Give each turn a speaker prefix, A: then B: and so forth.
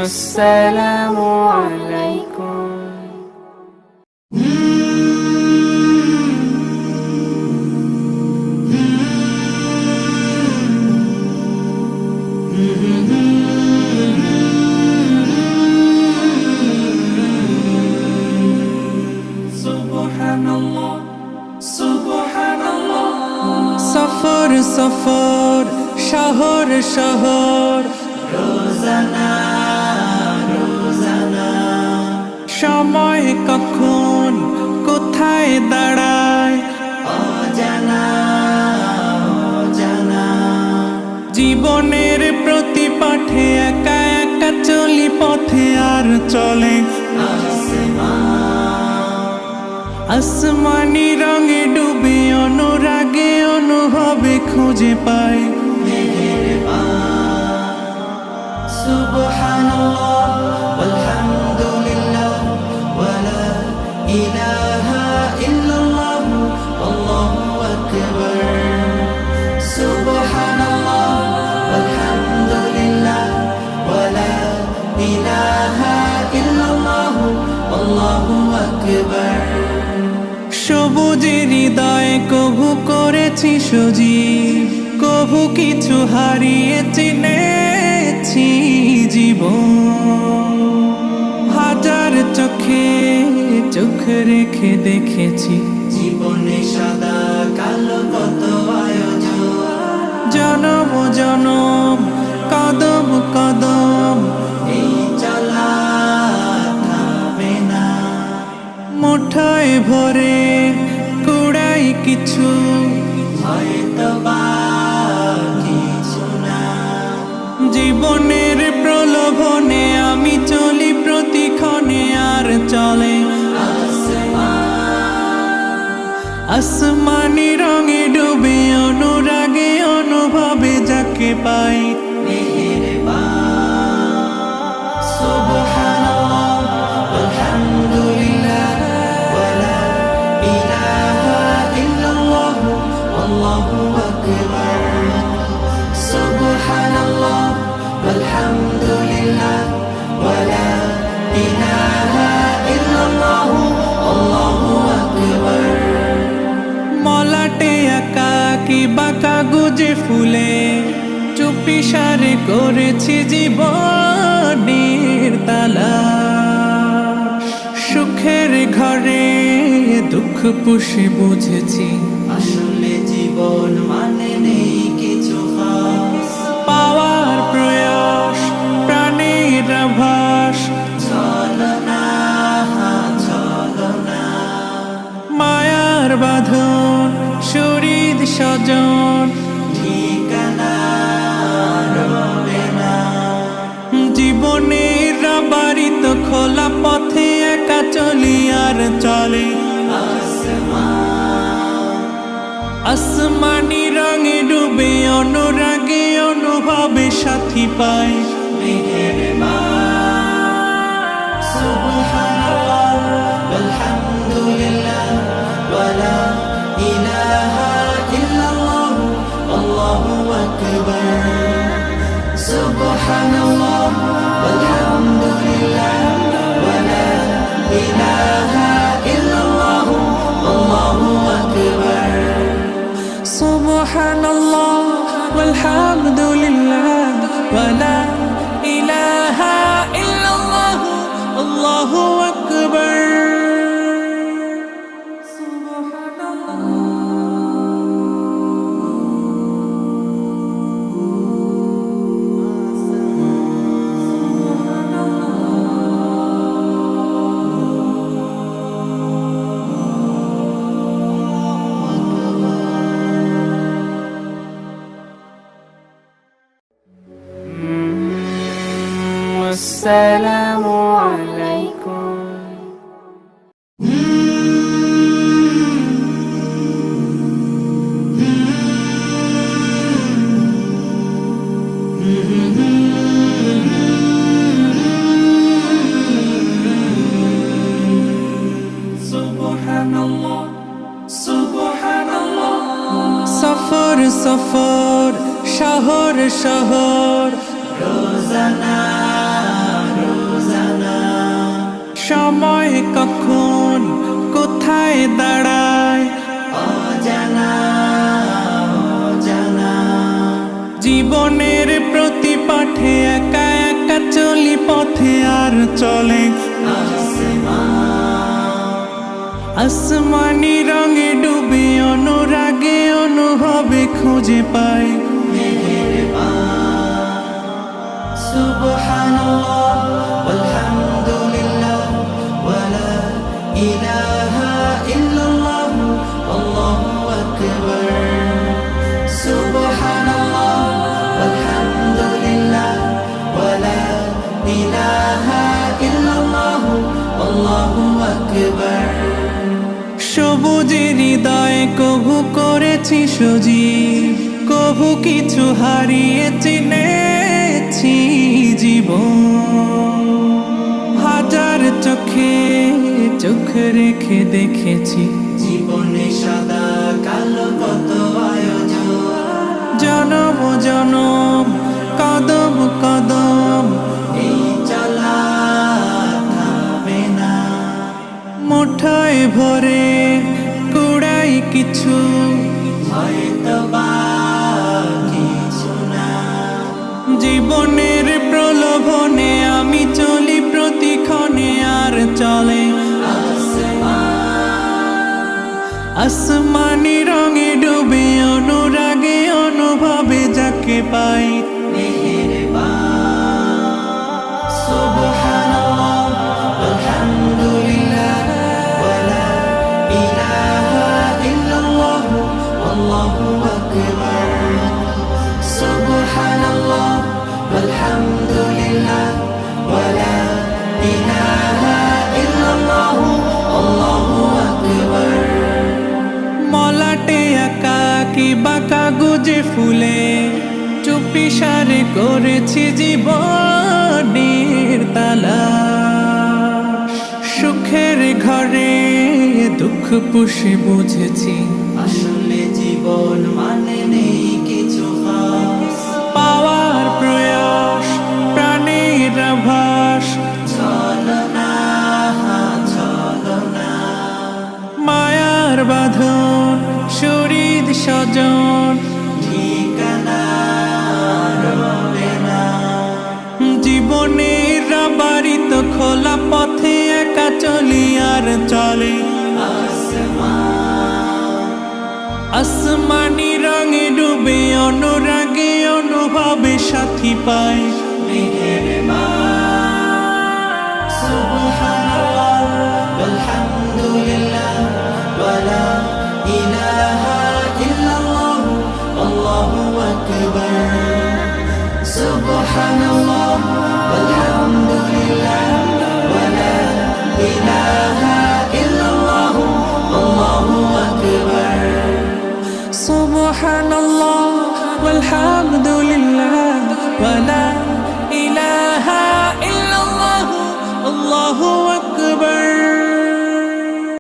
A: আসসালামু আলাইকুম।
B: সফর সফর শহর শহর
A: রোজানা রোজানা
B: সময় কখন কোথায় দাঁড়ায়
A: অজানা অজানা
B: জীবনের প্রতি পাঠে একা একা চলি পথে আর চলে আসমানি রঙে ডুবে অনুরাগে অনুভবে খুঁজে পাই
A: সুবহানাল্লাহ ওয়ালহামদুলিল্লাহ ওয়ালা ইলাহা ইল্লাল্লাহ আল্লাহু আকবার। সুবহানাল্লাহ ওয়ালহামদুলিল্লাহ ওয়ালা ইলাহা ইল্লাল্লাহ আল্লাহু আকবার।
B: সবুজের হৃদয় কভু করেছি সজীব, কভু কিছু হারিয়ে চিনেছি জীবন। হাজার চোখে চোখ রেখে দেখেছি
A: জীবনে সাদা কালো কত আয়োজন,
B: জনম জনম কদম কদম
A: এই চলা থামবে না।
B: মুঠোয় ভরে কুড়াই কিছু
A: হয়তো বা কিছু না।
B: জীবনের প্রলোভনে আমি চলি প্রতিক্ষণে আর চলে আসমানি রঙে ডুবে অনুরাগে অনুভবে যাকে পাই
A: সুবহানাল্লাহ ওয়ালহামদুলিল্লাহ ওয়ালা ইলাহা ইল্লাল্লাহ আল্লাহু আকবার। সুবহানাল্লাহ ওয়ালহামদুলিল্লাহ ওয়ালা ইলাহা ইল্লাল্লাহ আল্লাহু আকবার।
B: মলাটে একাকি বাঁকা গুজে ফুলে চুপি সারে করেছি জীবনের তালা। সুখের ঘরে দুঃখ পুষে বুঝেছি
A: আসলে জীবন মানে নেই কিছু খাস,
B: পাওয়ার প্রয়াস প্রাণের আভাস
A: চলো না চলো না।
B: মায়ার বাঁধন শরীর স্বজন
A: ঠিকানা রবে না।
B: জীবনের বাড়িত খোলা পথে একা চলি আর চলে আসমানি রঙে ডুবে অনুরাগে অনুভবে সাথী পাই
A: সুবহানাল্লাহ ওয়ালহামদুলিল্লাহ ওয়ালা ইলাহা ইল্লাল্লাহ আল্লাহু আকবার। সুবহানাল্লাহ ওয়ালহামদুলিল্লাহ ওয়ালা ইলাহা ইল্লাল্লাহ আল্লাহু আকবার।
B: সুবহানাল্লাহ ওয়ালহামদুলিল্লাহ ওয়ালা ইলাহা ইল্লাল্লাহ আল্লাহু আকবার।
A: আসসালামু আলাইকুম।
B: সুবহানাল্লাহ সুবহানাল্লাহ সফর সফর শহর শহর
A: রোজানা
B: সময় কখন কোথায় দাঁড়ায়
A: অজানা অজানা
B: জীবনের প্রতি পাঠে একা একা চলি পথে আর চলে আসমানি রঙে ডুবে অনুরাগে অনুভবে খুঁজে পাই
A: সুবহানাল্লাহ ওয়ালহামদুলিল্লাহ ওয়ালা ইলাহা ইল্লাল্লাহ আল্লাহু আকবার সুবহানাল্লাহ ওয়ালহামদুলিল্লাহ ওয়ালা ইলাহা ইল্লাল্লাহ আল্লাহু আকবার
B: সবুজের হৃদয় কভু করেছি সজীব কভু কিছু হারিয়ে চিনেছি জীবন হাজার চোখে চোখ রেখে দেখেছি
A: জীবনে সাদা কালো কত আয়োজন
B: জনম জনম কদম কদম
A: এই চলা থামে না
B: মুঠোয় ভরে কুড়াই কিছু
A: হয়তো বা কিছু না
B: জীবনের প্রলোভনে আমি চলি প্রতিক্ষণে আর চলে আসমানি রঙে ডুবে অনুরাগে অনুভবে যাকে পাই
A: সুবহানাল্লাহ আলহামদুলিল্লাহ ওয়ালা ইলাহা ইল্লাল্লাহ আল্লাহু আকবার সুবহানাল্লাহ আলহামদুলিল্লাহ ওয়ালা ইলাহা ইল্লাল্লাহ আল্লাহু আকবার
B: মলাটে আঁকা কি বাঁকা গুজে ফুলে চুপি সারে করেছি জীবনের তালা সুখের ঘরে দুঃখ পুষে বুঝেছি
A: আসলে জীবন মানে নেই কিছু খাস
B: পাওয়ার প্রয়াস প্রাণের আভাস
A: চলো না
B: মায়ার বাঁধন শরীর স্বজন
A: ঠিকানা রবে না
B: জীবনের বাড়িত খোলা পথে একা চলি আর চলে আসমানি রঙে ডুবে অনুরাগে অনুভবে সাথী পায়
A: সুবহানাল্লাহ আলহামদুলিল্লাহ ওয়ালা ইলাহা ইল্লাল্লাহ আল্লাহু আকবার সুবহানাল্লাহ আলহামদুলিল্লাহ ওয়ালা ইলাহা ইল্লাল্লাহ আল্লাহু আকবার
B: সুবহানাল্লাহ ওয়ালহামদুলিল্লাহ ওয়ালা